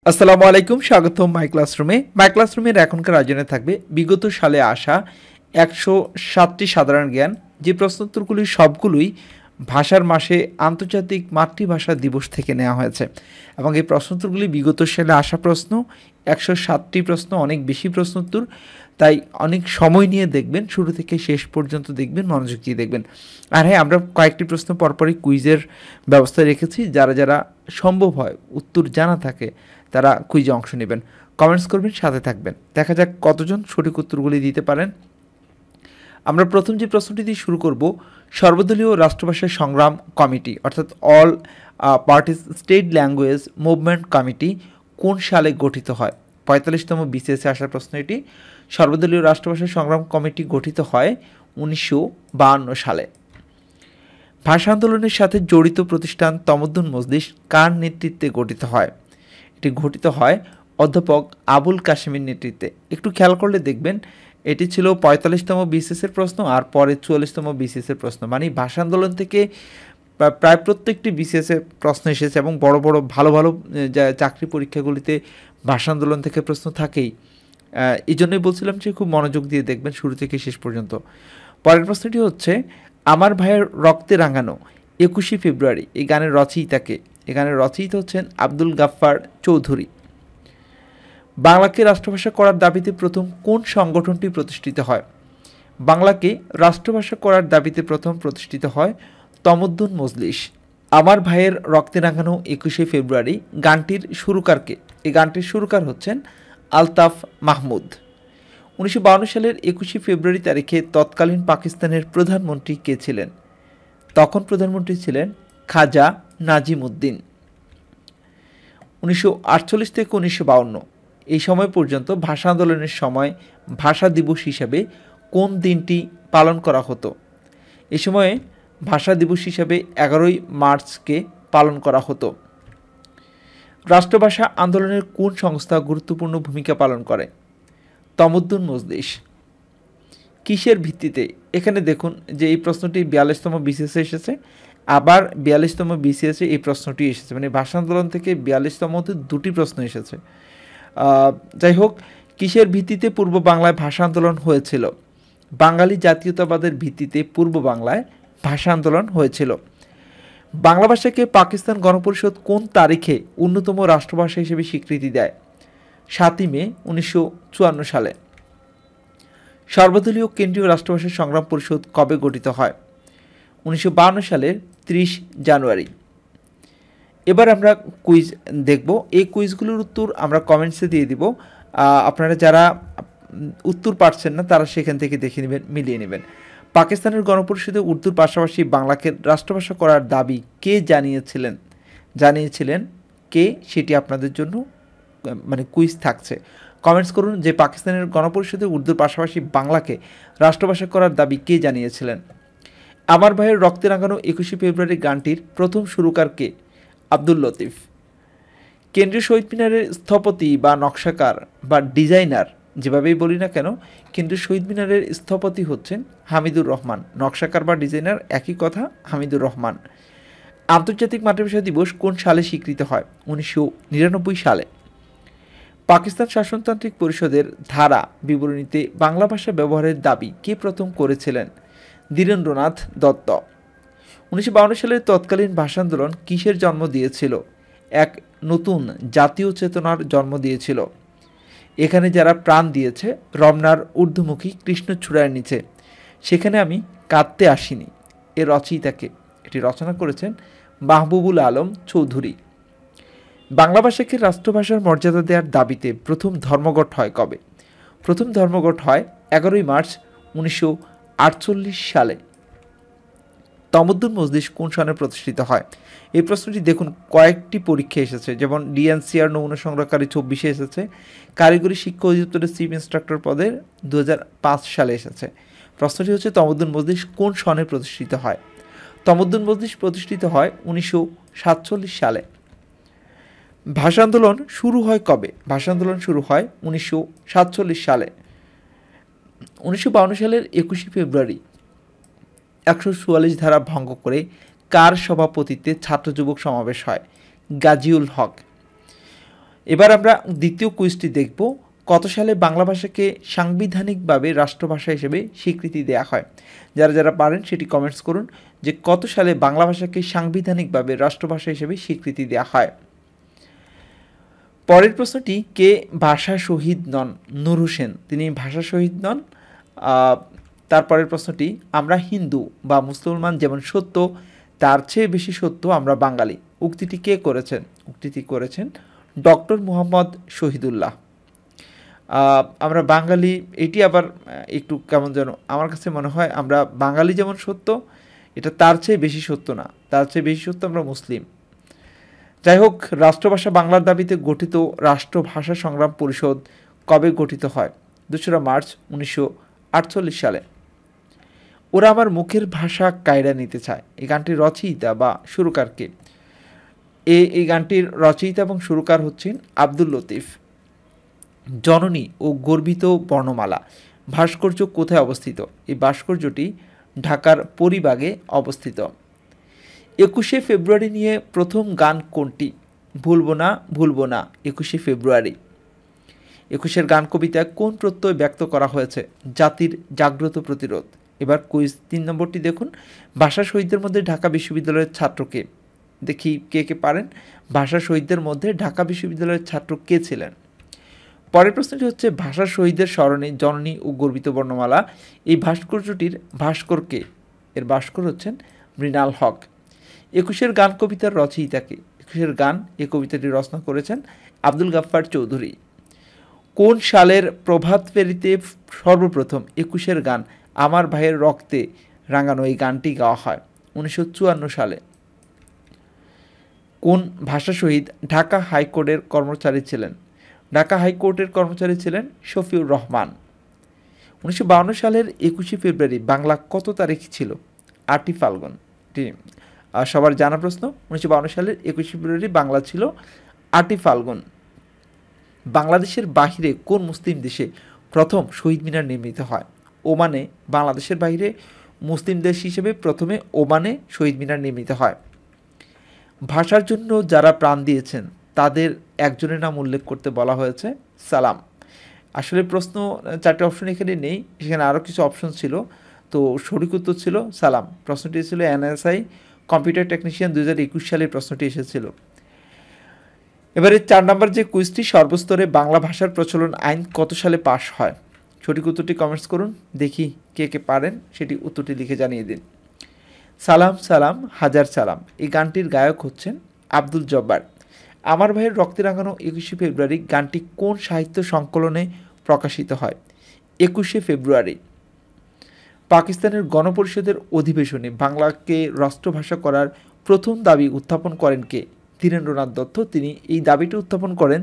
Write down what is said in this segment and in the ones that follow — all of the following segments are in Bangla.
আসসালামু আলাইকুম, স্বাগতম মাই ক্লাসরুমে। মাই ক্লাসরুমের এখনকার আয়োজনে থাকবে বিগত সালে আসা 107টি সাধারণ জ্ঞান, যে প্রশ্নোত্তরগুলি সবগুলোই ভাষার মাসে আন্তর্জাতিক মাতৃভাষা দিবস থেকে নেওয়া হয়েছে। এবং এই প্রশ্নোত্তরগুলি বিগত সালে আসা প্রশ্ন, 107টি প্রশ্ন, অনেক বেশি প্রশ্নোত্তর, তাই অনেক সময় নিয়ে দেখবেন, শুরু থেকে শেষ পর্যন্ত দেখবেন, মনোযোগ দিয়ে দেখবেন। আর হ্যাঁ, আমরা কয়েকটি প্রশ্ন পরপরই কুইজের ব্যবস্থা রেখেছি। যারা যারা সম্ভব হয় উত্তর জানা থাকে তারা কুইজে অংশ নেবেন, কমেন্টস করবেন, সাথে থাকবেন। দেখা যাক কতজন সঠিক উত্তরগুলি দিতে পারেন। আমরা প্রথম যে প্রশ্নটি দিয়ে শুরু করব, সর্বদলীয় রাষ্ট্রভাষা সংগ্রাম কমিটি অর্থাৎ all parties state language movement committee কোন সালে গঠিত হয়? 45তম বিসিএসে আসার প্রশ্ন এটি। সর্বদলীয় রাষ্ট্রভাষা সংগ্রাম কমিটি গঠিত হয় 1952 সালে। ভাষা আন্দোলনের সাথে জড়িত প্রতিষ্ঠান তমদ্দুন মজলিস কার নেতৃত্বে গঠিত হয়? এটি গঠিত হয় অধ্যাপক আবুল কাশেমের নেতৃত্বে। একটু খেয়াল করলে দেখবেন এটি ছিল 45তম বিসিএসের প্রশ্ন, আর পরে 44তম বিসিএসের প্রশ্ন। মানে ভাষা আন্দোলন থেকে প্রায় প্রত্যেকটি বিসিএসে প্রশ্ন এসেছে, এবং বড় বড় ভালো ভালো চাকরি পরীক্ষাগুলিতে ভাষা আন্দোলন থেকে প্রশ্ন থাকেই। এই জন্যই বলছিলাম যে খুব মনোযোগ দিয়ে দেখবেন শুরু থেকে শেষ পর্যন্ত। পরের প্রশ্নটি হচ্ছে, আমার ভাইয়ের রক্তে রাঙানো 21শে ফেব্রুয়ারি এই গানের রচয়িতাকে? এই গানের রচয়িতা হচ্ছেন আব্দুল গাফফার চৌধুরী। বাংলাকে রাষ্ট্রভাষা করার দাবিতে প্রথম কোন সংগঠনটি প্রতিষ্ঠিত হয়? বাংলাকে রাষ্ট্রভাষা করার দাবিতে প্রথম প্রতিষ্ঠিত হয় তমদ্দুন মজলিস। আমার ভাইয়ের রক্তে রাঙানো 21শে ফেব্রুয়ারি গানটির সুরকারকে? এই গানটির সুরকার হচ্ছেন আলতাফ মাহমুদ। 1952 সালের 21শে ফেব্রুয়ারি তারিখে তৎকালীন পাকিস্তানের প্রধানমন্ত্রী কে ছিলেন? তখন প্রধানমন্ত্রী ছিলেন খাজা নাজিম উদ্দিন। 1948 থেকে 1952 এই সময় পর্যন্ত ভাষা আন্দোলনের সময় ভাষা দিবস হিসাবে কোন দিনটি পালন করা হতো? এই সময়ে ভাষা দিবস হিসাবে 11ই মার্চকে পালন করা হতো। রাষ্ট্রভাষা আন্দোলনের কোন সংস্থা গুরুত্বপূর্ণ ভূমিকা পালন করে? তমদ্দুন মজলিস। কিসের ভিত্তিতে? এখানে দেখুন যে এই প্রশ্নটি 42তম বিসিএসে এসেছে, আবার 42তম বিসিএসে এই প্রশ্নটি এসেছে। মানে ভাষা আন্দোলন থেকে 42তম মধ্যে দুটি প্রশ্ন এসেছে। যাই হোক, কিসের ভিত্তিতে পূর্ব বাংলায় ভাষা আন্দোলন হয়েছিল? বাঙালি জাতীয়তাবাদের ভিত্তিতে পূর্ব বাংলায় ভাষা আন্দোলন হয়েছিল। বাংলা ভাষাকে পাকিস্তান গণপরিষদ কোন তারিখে অন্যতম রাষ্ট্রভাষা হিসেবে স্বীকৃতি দেয়? 7ই মে 1954 সালে। সর্বদলীয় কেন্দ্রীয় রাষ্ট্রভাষা সংগ্রাম পরিষদ কবে গঠিত হয়? 1952 সালের 30 জানুয়ারি। এবার আমরা কুইজ দেখব। এই কুইজগুলোর উত্তর আমরা কমেন্টসে দিয়ে দিব। আপনারা যারা উত্তর পারছেন না তারা সেখান থেকে দেখে নেবেন, মিলিয়ে নেবেন। পাকিস্তানের গণপরিষদে উর্দুর পাশাপাশি বাংলাকে রাষ্ট্রভাষা করার দাবি কে জানিয়েছিলেন কে, সেটি আপনাদের জন্য মানে কুইজ থাকছে। কমেন্টস করুন যে পাকিস্তানের গণপরিষদে উর্দুর পাশাপাশি বাংলাকে রাষ্ট্রভাষা করার দাবি কে জানিয়েছিলেন? আমার ভাইয়ের রক্তে রাঙানো 21শে ফেব্রুয়ারি গানটির প্রথম সুরকার কে? আব্দুল লতিফ। কেন্দ্রীয় শহীদ মিনারের স্থপতি বা নকশাকার বা ডিজাইনার, যেভাবেই বলি না কেন, কেন্দ্রীয় শহীদ মিনারের স্থপতি হচ্ছেন হামিদুর রহমান। নকশাকার বা ডিজাইনার একই কথা, হামিদুর রহমান। আন্তর্জাতিক মাতৃভাষা দিবস কোন সালে স্বীকৃত হয়? 1999 সালে। পাকিস্তান শাসনতান্ত্রিক পরিষদের ধারা বিবরণীতে বাংলা ভাষা ব্যবহারের দাবি কে প্রথম করেছিলেন? ধীরেন্দ্রনাথ দত্ত। 1952 সালের তৎকালীন ভাষা আন্দোলন কিসের জন্ম দিয়েছিল? এক নতুন জাতীয় চেতনার জন্ম দিয়েছিল। এখানে যারা প্রাণ দিয়েছে রমনার ঊর্ধ্বমুখী কৃষ্ণচূড়ার নিচে, সেখানে আমি কাঁদতে আসিনি, এর রচয়িতাকে? এটি রচনা করেছেন মাহবুবুল আলম চৌধুরী। বাংলা ভাষাকে রাষ্ট্রভাষার মর্যাদা দেওয়ার দাবিতে প্রথম ধর্মঘট হয় কবে? প্রথম ধর্মঘট হয় 11ই মার্চ 1948 সালে। তমদ্দুন মজলিস কোন সনে প্রতিষ্ঠিত হয়? এই প্রশ্নটি দেখুন কয়েকটি পরীক্ষা এসেছে, যেমন ডিএনসিআর নমুনা সংগ্রহকারী 24-এ এসেছে, কারিগরি শিক্ষা অধিদপ্তরের চিফ ইন্সট্রাক্টর পদের 2005 সালে এসেছে। প্রশ্নটি হচ্ছে তমদ্দুন মজলিস কোন সনে প্রতিষ্ঠিত হয়? তমদ্দুন মজলিস প্রতিষ্ঠিত হয় 1947 সালে। ভাষা আন্দোলন শুরু হয় কবে? ভাষা আন্দোলন শুরু হয় 1947 সালে। 1952 সালের 21শে ফেব্রুয়ারি 144 ধারা ভঙ্গ করে কার সভাপতিত্বে ছাত্র যুবক সমাবেশ হয়? গাজীউল হক। এবার আমরা দ্বিতীয় কুইজটি দেখব, কত সালে বাংলা ভাষাকে সাংবিধানিকভাবে রাষ্ট্রভাষা হিসেবে স্বীকৃতি দেওয়া হয়। যারা যারা পারেন সেটি কমেন্টস করুন যে কত সালে বাংলা ভাষাকে সাংবিধানিকভাবে রাষ্ট্রভাষা হিসেবে স্বীকৃতি দেওয়া হয়। পরের প্রশ্নটি, কে ভাষা শহীদ নন? নূর হোসেন, তিনি ভাষা শহীদ নন। তারপরের প্রশ্নটি, আমরা হিন্দু বা মুসলমান যেমন সত্য তার চেয়ে বেশি সত্য আমরা বাঙালি, উক্তিটি কে করেছেন? উক্তিটি করেছেন ডক্টর মুহাম্মদ শহীদুল্লাহ। আমরা বাঙালি, এটি আবার একটু কেমন যেন আমার কাছে মনে হয়, আমরা বাঙালি যেমন সত্য, এটা তার চেয়ে বেশি সত্য না, তার চেয়ে বেশি সত্য আমরা মুসলিম। যাই হোক, রাষ্ট্রভাষা বাংলার দাবিতে গঠিত রাষ্ট্রভাষা সংগ্রাম পরিষদ কবে গঠিত হয়? 2রা মার্চ 1948 সালে। ওরা আমার মুখের ভাষা কায়রা নিতে চায়, এই গানটির রচয়িতা বা সুরকার কে? এই গানটির রচয়িতা এবং সুরকার হচ্ছেন আব্দুল লতিফ। জননী ও গর্বিত বর্ণমালা ভাস্কর্য কোথায় অবস্থিত? এই ভাস্কর্যটি ঢাকার পরিবাগে অবস্থিত। 21শে ফেব্রুয়ারি নিয়ে প্রথম গান কোনটি? ভুলবো না ভুলবো না 21শে ফেব্রুয়ারি। 21-এর গান কবিতায় কোন প্রত্যয় ব্যক্ত করা হয়েছে? জাতির জাগ্রত প্রতিরোধ। এবার কুইজ 3 নম্বরটি দেখুন, ভাষা শহীদদের মধ্যে ঢাকা বিশ্ববিদ্যালয়ের ছাত্রকে? দেখি কে কে পারেন। ভাষা শহীদদের মধ্যে ঢাকা বিশ্ববিদ্যালয়ের ছাত্র কে ছিলেন? পরের প্রশ্নটি হচ্ছে, ভাষা শহীদদের স্মরণে জননী ও গর্বিত বর্ণমালা, এই ভাস্কর্যটির ভাস্কর কে? এর ভাস্কর হচ্ছেন মৃণাল হক। 21-এর গান কবিতার রচয়িতাকে? 21-এর গান এই কবিতাটি রচনা করেছেন আব্দুল গাফফার চৌধুরী। কোন সালের প্রভাত ফেরিতে সর্বপ্রথম 21-এর গান আমার ভাইয়ের রক্তে রাঙানো এই গানটি গাওয়া হয়? 1954 সালে। কোন ভাষা শহীদ ঢাকা হাইকোর্টের কর্মচারী ছিলেন? ঢাকা হাইকোর্টের কর্মচারী ছিলেন শফিউর রহমান। 1952 সালের 21শে ফেব্রুয়ারি বাংলা কত তারিখ ছিল? 8ই ফাল্গুন। সবার জানা প্রশ্ন। 1952 সালের 21শে ফেব্রুয়ারি বাংলা ছিল 8ই ফাল্গুন। বাংলাদেশের বাহিরে কোন মুসলিম দেশে প্রথম শহীদ মিনার নির্মিত হয়? ওমানে। বাংলাদেশের বাইরে মুসলিম দেশ হিসেবে প্রথমে ওমানে শহীদ মিনার নির্মিত হয়। ভাষার জন্য যারা প্রাণ দিয়েছেন তাদের একজনের নাম উল্লেখ করতে বলা হয়েছে সালাম। আসলে প্রশ্ন 4টে অপশন এখানে নেই, সেখানে আরও কিছু অপশন ছিল, তো সঠিক উত্তর ছিল সালাম। প্রশ্নটি ছিল এনএসআই কম্পিউটার টেকনিশিয়ান 2021 সালের প্রশ্নটি এসেছিল। এবারে 4 নম্বর যে কুইজটি, সর্বস্তরে বাংলা ভাষার প্রচলন আইন কত সালে পাশ হয়? সঠিক উত্তরটি কমেন্টস করুন, দেখি কে কে পারেন সেটি উত্তরটি লিখে জানিয়ে দিন। সালাম সালাম হাজার সালাম, এই গানটির গায়ক হচ্ছেন আব্দুল জব্বার। আমার ভাইয়ের রক্তে রাঙানো 21শে ফেব্রুয়ারি গানটি কোন সাহিত্য সংকলনে প্রকাশিত হয়? 21শে ফেব্রুয়ারি। পাকিস্তানের গণপরিষদের অধিবেশনে বাংলাকে রাষ্ট্রভাষা করার প্রথম দাবি উত্থাপন করেন কে? ধীরেন্দ্রনাথ দত্ত, তিনি এই দাবিটি উত্থাপন করেন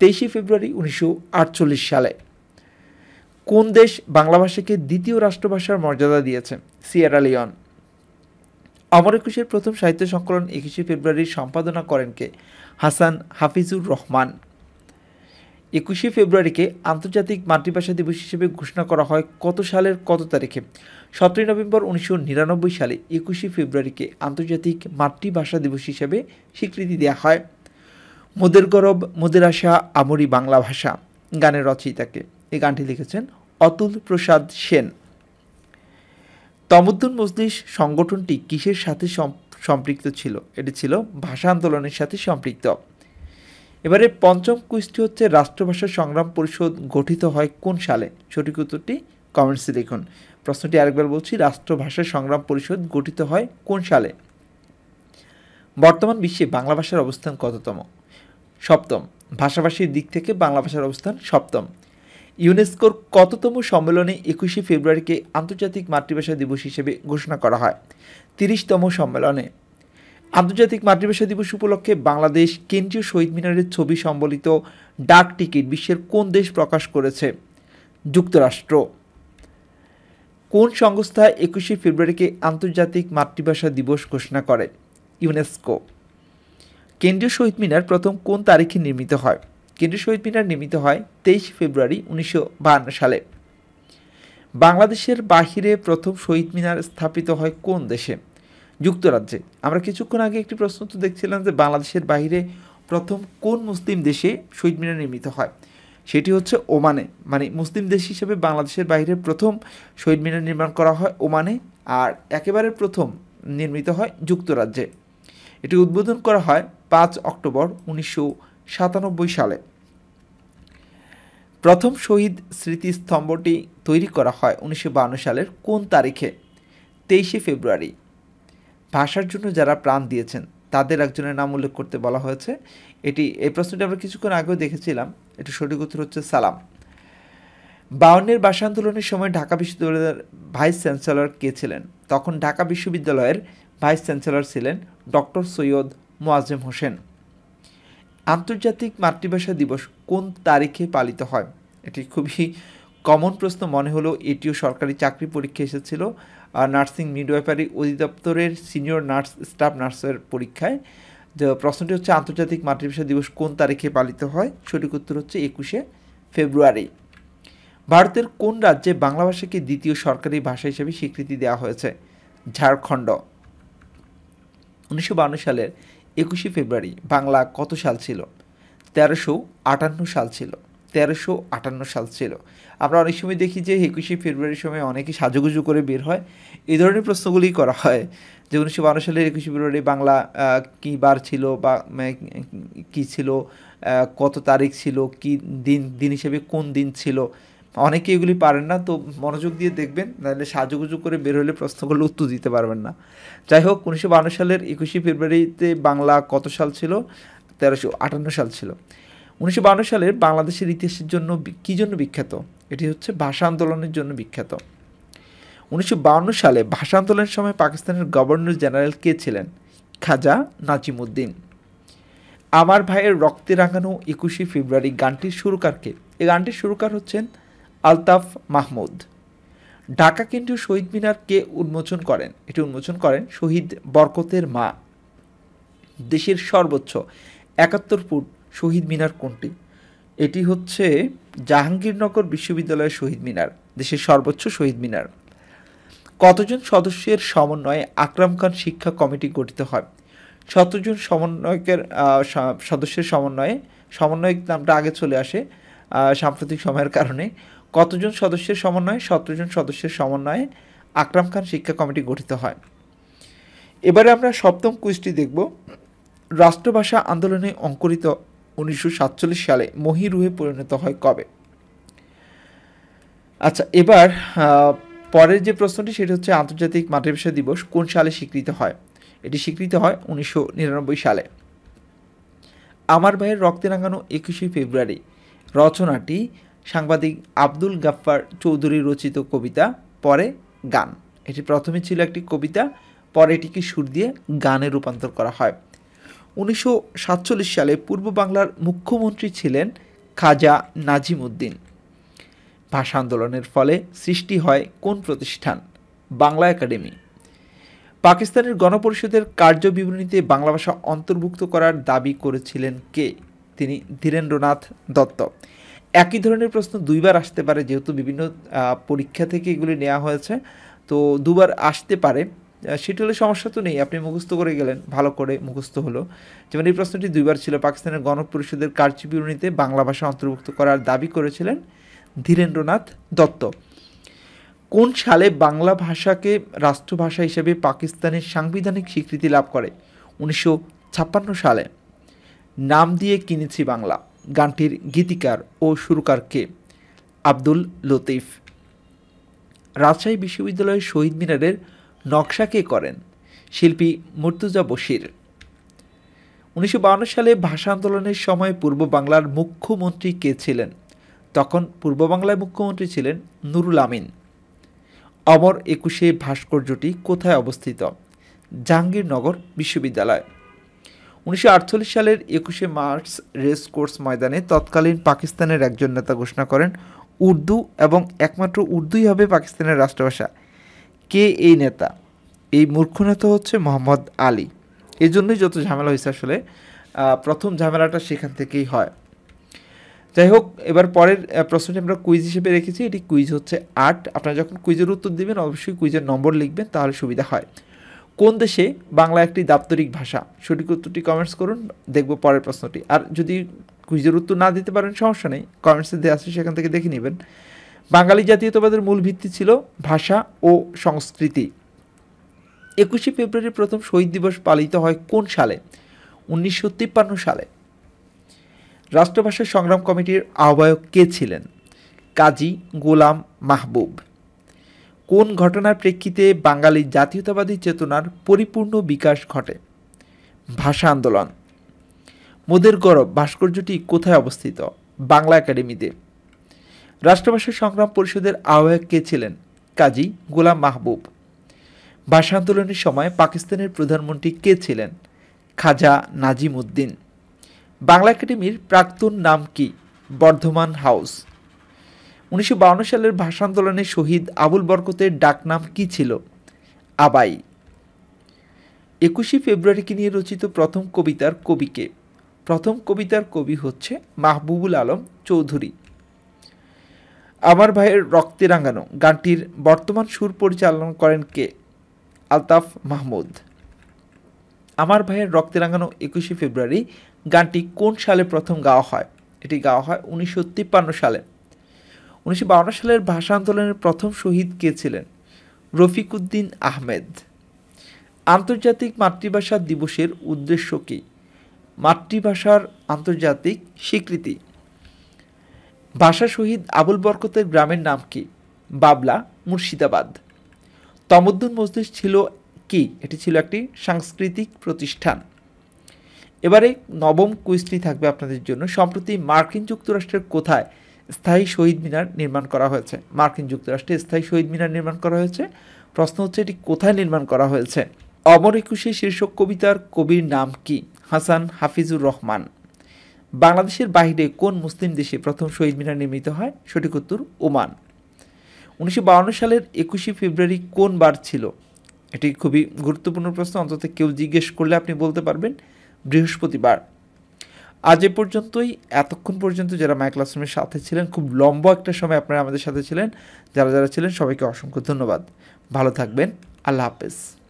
23শে ফেব্রুয়ারি 1948 সালে। কোন দেশ বাংলা ভাষাকে দ্বিতীয় রাষ্ট্রভাষার মর্যাদা দিয়েছে? Sierra Leone. অমর একুশের প্রথম সাহিত্য সংকলন 21শে ফেব্রুয়ারি সম্পাদনা করেন কে? হাসান হাফিজুর রহমান। 21শে ফেব্রুয়ারিকে আন্তর্জাতিক মাতৃভাষা দিবস হিসেবে ঘোষণা করা হয় কত সালের কত তারিখে? 17 নভেম্বর 1999 সালে 21শে ফেব্রুয়ারিকে আন্তর্জাতিক মাতৃভাষা দিবস হিসেবে স্বীকৃতি দেওয়া হয়। মোদের গরব মোদের আশা আমরি বাংলা ভাষা গানের রচয়িতাকে? এই গানটি লিখেছেন অতুল প্রসাদ সেন। তমদ্দুন মজলিস সংগঠনটি কিসের সাথে সম্পৃক্ত ছিল? এটি ছিল ভাষা আন্দোলনের সাথে সম্পৃক্ত। এবারে পঞ্চম কুইজটি হচ্ছে, রাষ্ট্রভাষা সংগ্রাম পরিষদ গঠিত হয় কোন সালে? সঠিক উত্তরটি কমেন্টসে লিখুন। প্রশ্নটি আরেকবার বলছি, রাষ্ট্রভাষা সংগ্রাম পরিষদ গঠিত হয় কোন সালে? বর্তমান বিশ্বে বাংলা ভাষার অবস্থান কততম? 7ম। ভাষাভাষীর দিক থেকে বাংলা ভাষার অবস্থান 7ম। ইউনেস্কোর কততম সম্মেলনে 21শে ফেব্রুয়ারিকে আন্তর্জাতিক মাতৃভাষা দিবস হিসেবে ঘোষণা করা হয়? 30তম সম্মেলনে। আন্তর্জাতিক মাতৃভাষা দিবস উপলক্ষে বাংলাদেশ কেন্দ্রীয় শহীদ মিনারের ছবি সম্বলিত ডাক টিকিট বিশ্বের কোন দেশ প্রকাশ করেছে? যুক্তরাষ্ট্র। কোন সংস্থা 21শে ফেব্রুয়ারিকে আন্তর্জাতিক মাতৃভাষা দিবস ঘোষণা করে? ইউনেস্কো। কেন্দ্রীয় শহীদ মিনার প্রথম কোন তারিখে নির্মিত হয়? কেন্দ্রীয় শহীদ মিনার নির্মিত হয় 23 ফেব্রুয়ারি 1952 সালে। বাংলাদেশের বাহিরে প্রথম শহীদ মিনার স্থাপিত হয় কোন দেশে? যুক্তরাজ্যে। আমরা কিছুক্ষণ আগে একটি প্রশ্ন তো দেখছিলাম যে বাংলাদেশের বাহিরে প্রথম কোন মুসলিম দেশে শহীদ মিনার নির্মিত হয়? সেটি হচ্ছে ওমানে। মানে মুসলিম দেশ হিসেবে বাংলাদেশের বাইরে প্রথম শহীদ মিনার নির্মাণ করা হয় ওমানে, আর একেবারে প্রথম নির্মিত হয় যুক্তরাজ্যে। এটি উদ্বোধন করা হয় 5 অক্টোবর 1997 সালে। প্রথম শহীদ স্মৃতিস্তম্ভটি তৈরি করা হয় 1952 সালের কোন তারিখে? 23 ফেব্রুয়ারি। ভাষার জন্য যারা প্রাণ দিয়েছেন তাদের একজনের নাম উল্লেখ করতে বলা হয়েছে। এই প্রশ্নটি আমরা কিছুক্ষণ আগেও দেখেছিলাম। এটি সঠিক উত্তর হচ্ছে সালাম। 52-এর ভাষা আন্দোলনের সময় ঢাকা বিশ্ববিদ্যালয়ের ভাইস চ্যান্সেলর কে ছিলেন? তখন ঢাকা বিশ্ববিদ্যালয়ের ভাইস চ্যান্সেলর ছিলেন ডক্টর সৈয়দ মোয়াজ্জেম হোসেন। আন্তর্জাতিক মাতৃভাষা দিবস কোন তারিখে পালিত হয়? এটি খুবই কমন প্রশ্ন মনে হলো, এটিও সরকারি চাকরি পরীক্ষা এসেছিল নার্সিং মিডওয়াইফারি অধিদপ্তরের সিনিয়র নার্স স্টাফ নার্সের পরীক্ষায়। যে প্রশ্নটি হচ্ছে আন্তর্জাতিক মাতৃভাষা দিবস কোন তারিখে পালিত হয়? সঠিক উত্তর হচ্ছে 21 ফেব্রুয়ারি। ভারতের কোন রাজ্যে বাংলা ভাষাকে দ্বিতীয় সরকারি ভাষা হিসেবে স্বীকৃতি দেওয়া হয়েছে? ঝাড়খণ্ড। 1952 সালের 21 ফেব্রুয়ারি বাংলা কত সাল ছিল? 1358 সাল ছিল। 1358 সাল ছিল। আমরা অনেক সময় দেখি যে 21 ফেব্রুয়ারির সময় অনেকে সাজুগুজু করে বের হয়, এই ধরনের প্রশ্নগুলি করা হয় যে 1952 সালের 21 ফেব্রুয়ারি বাংলা কী বার ছিল বা কী ছিল, কত তারিখ ছিল, কী দিন হিসেবে কোন দিন ছিল। অনেকে এগুলি পারেন না, তো মনোযোগ দিয়ে দেখবেন, নাহলে সাজুগুজু করে বের হলে প্রশ্নগুলো উত্তর দিতে পারবেন না। যাই হোক, 1952 সালের 21 ফেব্রুয়ারিতে বাংলা কত সাল ছিল? 1358 সাল ছিল। 1952 সালের বাংলাদেশের ইতিহাসের জন্য কী জন্য বিখ্যাত? এটি হচ্ছে ভাষা আন্দোলনের জন্য বিখ্যাত। 1952 সালে ভাষা আন্দোলনের সময় পাকিস্তানের গভর্নর জেনারেল কে ছিলেন? খাজা নাজিমুদ্দিন। আমার ভাইয়ের রক্তে রাঙানো 21 ফেব্রুয়ারি গানটির সুরকার কে? এই গানটির সুরকার হচ্ছেন আলতাফ মাহমুদ। ঢাকা কেন্দ্রীয় শহীদ মিনার কে উন্মোচন করেন? এটি উন্মোচন করেন শহীদ বরকতের মা। দেশের সর্বোচ্চ 71 ফুট শহীদ মিনার কোনটি? এটি হচ্ছে জাহাঙ্গীরনগর বিশ্ববিদ্যালয়ের শহীদ মিনার, দেশের সর্বোচ্চ শহীদ মিনার। কতজন সদস্যের সমন্বয়ে আকরাম খান শিক্ষা কমিটি গঠিত হয়? 17 জন সদস্যের সমন্বয়ক নামটা আগে চলে আসে সাম্প্রতিক সময়ের কারণে। কতজন সদস্যের সমন্বয়ে? 17 জন সদস্যের সমন্বয়ে আকরাম খান শিক্ষা কমিটি গঠিত হয়। এবারে আমরা সপ্তম কুইজটি দেখব। রাষ্ট্রভাষা আন্দোলনে অঙ্কুরিত 1947 সালে মহিরুহে পরিণত হয় কবে? আচ্ছা, এবার পরের যে প্রশ্নটি সেটা হচ্ছে আন্তর্জাতিক মাতৃভাষা দিবস কোন সালে স্বীকৃত হয়? এটি স্বীকৃত হয় 1999 সালে। আমার ভাইয়ের রক্তে রাঙানো 21 ফেব্রুয়ারি রচনাটি সাংবাদিক আব্দুল গাফফার চৌধুরী রচিত কবিতা, পরে গান। এটি প্রথমে ছিল একটি কবিতা, পরে এটিকে সুর দিয়ে গানে রূপান্তর করা হয়। 1947 সালে পূর্ব বাংলার মুখ্যমন্ত্রী ছিলেন খাজা নাজিমুদ্দিন। ভাষা আন্দোলনের ফলে সৃষ্টি হয় কোন প্রতিষ্ঠান? বাংলা একাডেমি। পাকিস্তানের গণপরিষদের কার্যবিবরণীতে বাংলা ভাষা অন্তর্ভুক্ত করার দাবি করেছিলেন কে? তিনি ধীরেন্দ্রনাথ দত্ত। একই ধরনের প্রশ্ন দুইবার আসতে পারে, যেহেতু বিভিন্ন পরীক্ষা থেকে এগুলি নেওয়া হয়েছে, তো দুবার আসতে পারে। সেটি হলে সমস্যা তো নেই, আপনি মুখস্থ করে গেলেন, ভালো করে মুখস্থ হলো। যেমন এই প্রশ্নটি দুইবার ছিল, পাকিস্তানের গণপরিষদের কার্যবিবরণীতে বাংলা ভাষা অন্তর্ভুক্ত করার দাবি করেছিলেন ধীরেন্দ্রনাথ দত্ত। কোন সালে বাংলা ভাষাকে রাষ্ট্রভাষা হিসেবে পাকিস্তানের সাংবিধানিক স্বীকৃতি লাভ করে? 1956 সালে। নাম দিয়ে কিনেছি বাংলা গানটির গীতিকার ও সুরকার কে? আব্দুল লতিফ। রাজশাহী বিশ্ববিদ্যালয়ের শহীদ মিনারের নকশা কে করেন? শিল্পী মুর্তজা বশির। 1952 সালে ভাষা আন্দোলনের সময় পূর্ব বাংলার মুখ্যমন্ত্রী কে ছিলেন? তখন পূর্ব বাংলায় মুখ্যমন্ত্রী ছিলেন নুরুল আমিন। অমর 21 ভাস্কর্যটি কোথায় অবস্থিত? জাহাঙ্গীরনগর বিশ্ববিদ্যালয়। 1948 সালের 21 মার্চ রেস কোর্স ময়দানে তৎকালীন পাকিস্তানের একজন নেতা ঘোষণা করেন উর্দু এবং একমাত্র উর্দুই হবে পাকিস্তানের রাষ্ট্রভাষা। কে এই নেতা? এই মূর্খ নেতা হচ্ছে মোহাম্মদ আলী। এই জন্যই যত ঝামেলা হয়েছে, আসলে প্রথম ঝামেলাটা সেখান থেকেই হয়। যাই হোক, এবার পরের প্রশ্নটি আমরা কুইজ হিসেবে রেখেছি। এটি কুইজ হচ্ছে 8। আপনারা যখন কুইজের উত্তর দিবেন অবশ্যই কুইজের নম্বর লিখবেন, তাহলে সুবিধা হয়। কোন দেশে বাংলা একটি দাপ্তরিক ভাষা? সঠিক উত্তরটি কমেন্টস করুন, দেখব পরের প্রশ্নটি। আর যদি কুইজের উত্তর না দিতে পারেন সমস্যা নেই, কমেন্টসে দেওয়া আছে সেখান থেকে দেখে নেবেন। বাঙালি জাতীয়তাবাদের মূল ভিত্তি ছিল ভাষা ও সংস্কৃতি। 21শে ফেব্রুয়ারি প্রথম শহীদ দিবস পালিত হয় কোন সালে? 1953 সালে। রাষ্ট্রভাষা সংগ্রাম কমিটির আহ্বায়ক কে ছিলেন? কাজী গোলাম মাহবুব। কোন ঘটনার প্রেক্ষিতে বাঙালি জাতীয়তাবাদী চেতনার পরিপূর্ণ বিকাশ ঘটে? ভাষা আন্দোলন। মোদের গৌরব ভাস্কর্যটি কোথায় অবস্থিত? বাংলা একাডেমিতে। রাষ্ট্রভাষা সংগ্রাম পরিষদের আহ্বায়ক কে ছিলেন? কাজী গোলাম মাহবুব। ভাষা আন্দোলনের সময় পাকিস্তানের প্রধানমন্ত্রী কে ছিলেন? খাজা নাজিম উদ্দিন। বাংলা একাডেমির প্রাক্তন নাম কি? বর্ধমান হাউস। 1952 সালের ভাষা আন্দোলনে শহীদ আবুল বরকতের ডাকনাম কি ছিল? আবাই। 21শে ফেব্রুয়ারিকে নিয়ে রচিত প্রথম কবিতার কবিকে? প্রথম কবিতার কবি হচ্ছে মাহবুবুল আলম চৌধুরী। আমার ভাইয়ের রক্তে রাঙানো গানটির বর্তমান সুর পরিচালনা করেন কে? আলতাফ মাহমুদ। আমার ভাইয়ের রক্তে রাঙানো 21শে ফেব্রুয়ারি গানটি কোন সালে প্রথম গাওয়া হয়? এটি গাওয়া হয় 1953 সালে। 1952 সালের ভাষা আন্দোলনের প্রথম শহীদ কে ছিলেন? রফিক উদ্দিন আহমেদ। আন্তর্জাতিক মাতৃভাষা দিবসের উদ্দেশ্য কী? মাতৃভাষার আন্তর্জাতিক স্বীকৃতি। ভাষা শহীদ আবুল বরকতের গ্রামের নাম কি? বাবলা, মুর্শিদাবাদ। তমদ্দুন মজলিস ছিল কি? এটি ছিল একটি সাংস্কৃতিক প্রতিষ্ঠান। এবারে নবম কুইজটি থাকবে আপনাদের জন্য। সম্প্রতি মার্কিন যুক্তরাষ্ট্রের কোথায় স্থায়ী শহীদ মিনার নির্মাণ করা হয়েছে? মার্কিন যুক্তরাষ্ট্রে স্থায়ী শহীদ মিনার নির্মাণ করা হয়েছে। প্রশ্ন হচ্ছে এটি কোথায় নির্মাণ করা হয়েছে? অমর একুশে শীর্ষক কবিতার কবির নাম কি? হাসান হাফিজুর রহমান। বাংলাদেশের বাইরে কোন মুসলিম দেশে প্রথম শহীদ মিনার নির্মিত হয়? সঠিক উত্তর ওমান। 1952 সালের 21শে ফেব্রুয়ারি কোন বার ছিল? এটি খুবই গুরুত্বপূর্ণ প্রশ্ন, অন্তত কেউ জিজ্ঞেস করলে আপনি বলতে পারবেন বৃহস্পতিবার। আজ এ পর্যন্তই। এতক্ষণ পর্যন্ত যারা মাই ক্লাসরুমের সাথে ছিলেন, খুব লম্বা একটা সময় আপনারা আমাদের সাথে ছিলেন, যারা যারা ছিলেন সবাইকে অসংখ্য ধন্যবাদ। ভালো থাকবেন। আল্লাহ হাফেজ।